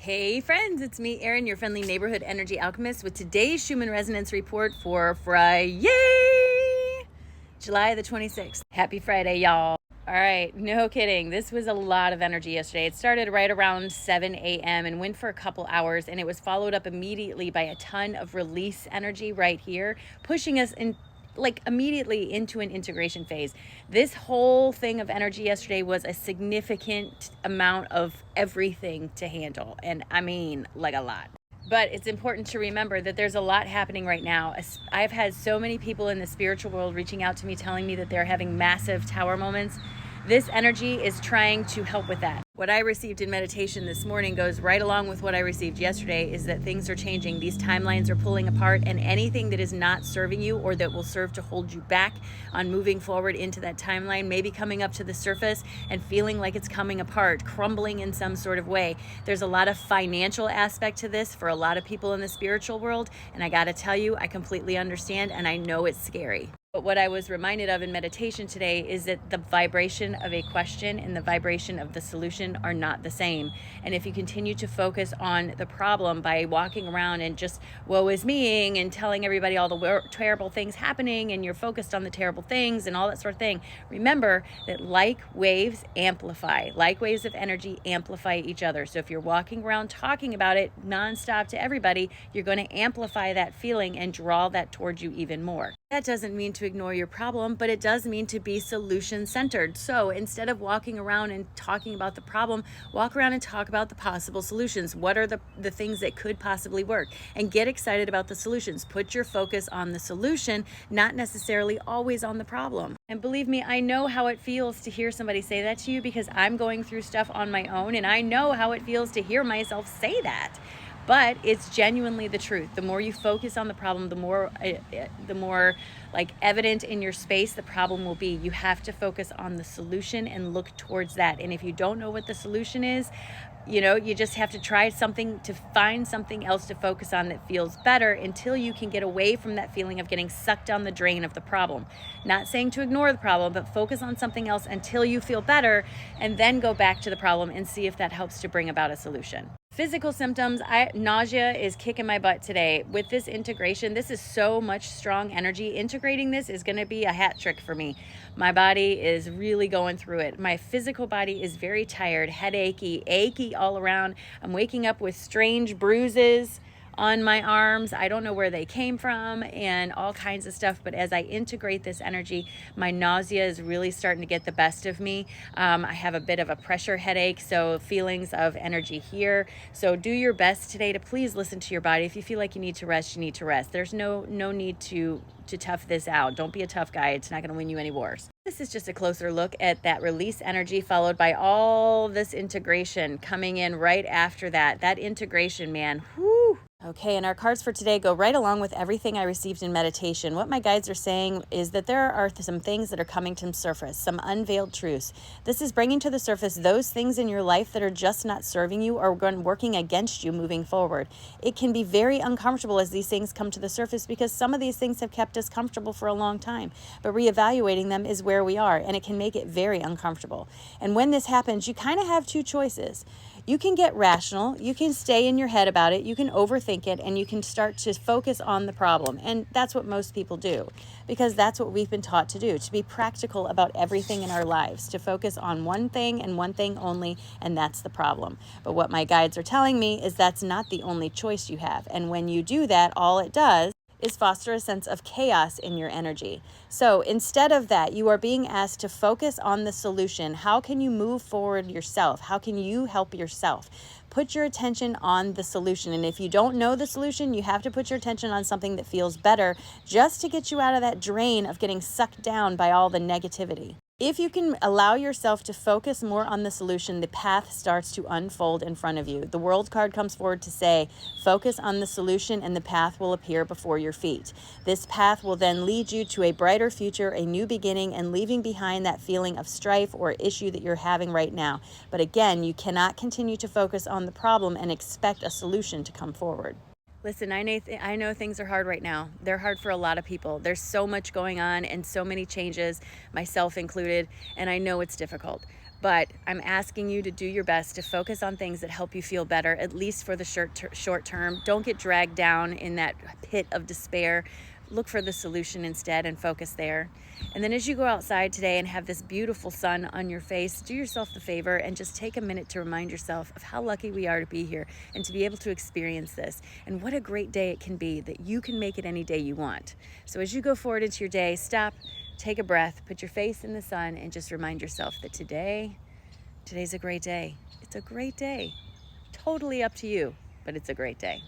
Hey friends, it's me, Erin, your friendly neighborhood energy alchemist with today's Schumann resonance report for Friday, July the 26th. Happy Friday, y'all. All right, no kidding. This was a lot of energy yesterday. It started right around 7 a.m. and went for a couple hours, and it was followed up immediately by a ton of release energy right here, pushing us in immediately into an integration phase. This whole thing of energy yesterday was a significant amount of everything to handle. And I mean, like a lot. But it's important to remember that there's a lot happening right now. I've had so many people in the spiritual world reaching out to me, telling me that they're having massive tower moments. This energy is trying to help with that. What I received in meditation this morning goes right along with what I received yesterday, is that things are changing. These timelines are pulling apart, and anything that is not serving you or that will serve to hold you back on moving forward into that timeline may be coming up to the surface and feeling like it's coming apart, crumbling in some sort of way. There's a lot of financial aspect to this for a lot of people in the spiritual world, and I gotta tell you, I completely understand, and I know it's scary. But what I was reminded of in meditation today is that the vibration of a question and the vibration of the solution are not the same. And if you continue to focus on the problem by walking around and just woe is meing and telling everybody all the terrible things happening, and you're focused on the terrible things and all that sort of thing, remember that like waves amplify. Like waves of energy amplify each other. So if you're walking around talking about it nonstop to everybody, you're going to amplify that feeling and draw that towards you even more. That doesn't mean to ignore your problem, but it does mean to be solution centered. So instead of walking around and talking about the problem, walk around and talk about the possible solutions. What are the things that could possibly work? And get excited about the solutions. Put your focus on the solution, not necessarily always on the problem. And believe me, I know how it feels to hear somebody say that to you, because I'm going through stuff on my own, and I know how it feels to hear myself say that. But it's genuinely the truth. The more you focus on the problem, the more evident in your space the problem will be. You have to focus on the solution and look towards that. And if you don't know what the solution is, you just have to try something to find something else to focus on that feels better, until you can get away from that feeling of getting sucked down the drain of the problem. Not saying to ignore the problem, but focus on something else until you feel better, and then go back to the problem and see if that helps to bring about a solution. Physical symptoms, nausea is kicking my butt today. With this integration, this is so much strong energy. Integrating this is going to be a hat trick for me. My body is really going through it. My physical body is very tired, headachy, achy all around. I'm waking up with strange bruises on my arms. I don't know where they came from, and all kinds of stuff. But as I integrate this energy, my nausea is really starting to get the best of me. I have a bit of a pressure headache, so feelings of energy here. So do your best today to please listen to your body. If you feel like you need to rest, you need to rest. There's no need to tough this out. Don't be a tough guy. It's not going to win you any wars. This is just a closer look at that release energy, followed by all this integration coming in right after that. That integration, man. Whoo. Okay, and our cards for today go right along with everything I received in meditation. What my guides are saying is that there are some things that are coming to the surface, some unveiled truths. This is bringing to the surface those things in your life that are just not serving you or working against you moving forward. It can be very uncomfortable as these things come to the surface, because some of these things have kept us comfortable for a long time. But reevaluating them is where we are, and it can make it very uncomfortable. And when this happens, you kind of have two choices. You can get rational, you can stay in your head about it, you can overthink it, and you can start to focus on the problem. And that's what most people do, because that's what we've been taught to do, to be practical about everything in our lives, to focus on one thing and one thing only, and that's the problem. But what my guides are telling me is that's not the only choice you have. And when you do that, all it does is foster a sense of chaos in your energy. So instead of that, you are being asked to focus on the solution. How can you move forward yourself? How can you help yourself? Put your attention on the solution. And if you don't know the solution, you have to put your attention on something that feels better, just to get you out of that drain of getting sucked down by all the negativity. If you can allow yourself to focus more on the solution, the path starts to unfold in front of you. The World card comes forward to say, focus on the solution and the path will appear before your feet. This path will then lead you to a brighter future, a new beginning, and leaving behind that feeling of strife or issue that you're having right now. But again, you cannot continue to focus on the problem and expect a solution to come forward. Listen, I know things are hard right now. They're hard for a lot of people. There's so much going on and so many changes, myself included, and I know it's difficult. But I'm asking you to do your best to focus on things that help you feel better, at least for the short term. Don't get dragged down in that pit of despair. Look for the solution instead and focus there. And then as you go outside today and have this beautiful sun on your face, do yourself the favor and just take a minute to remind yourself of how lucky we are to be here and to be able to experience this. And what a great day it can be, that you can make it any day you want. So as you go forward into your day, stop, take a breath, put your face in the sun, and just remind yourself that today's a great day. It's a great day. Totally up to you, but it's a great day.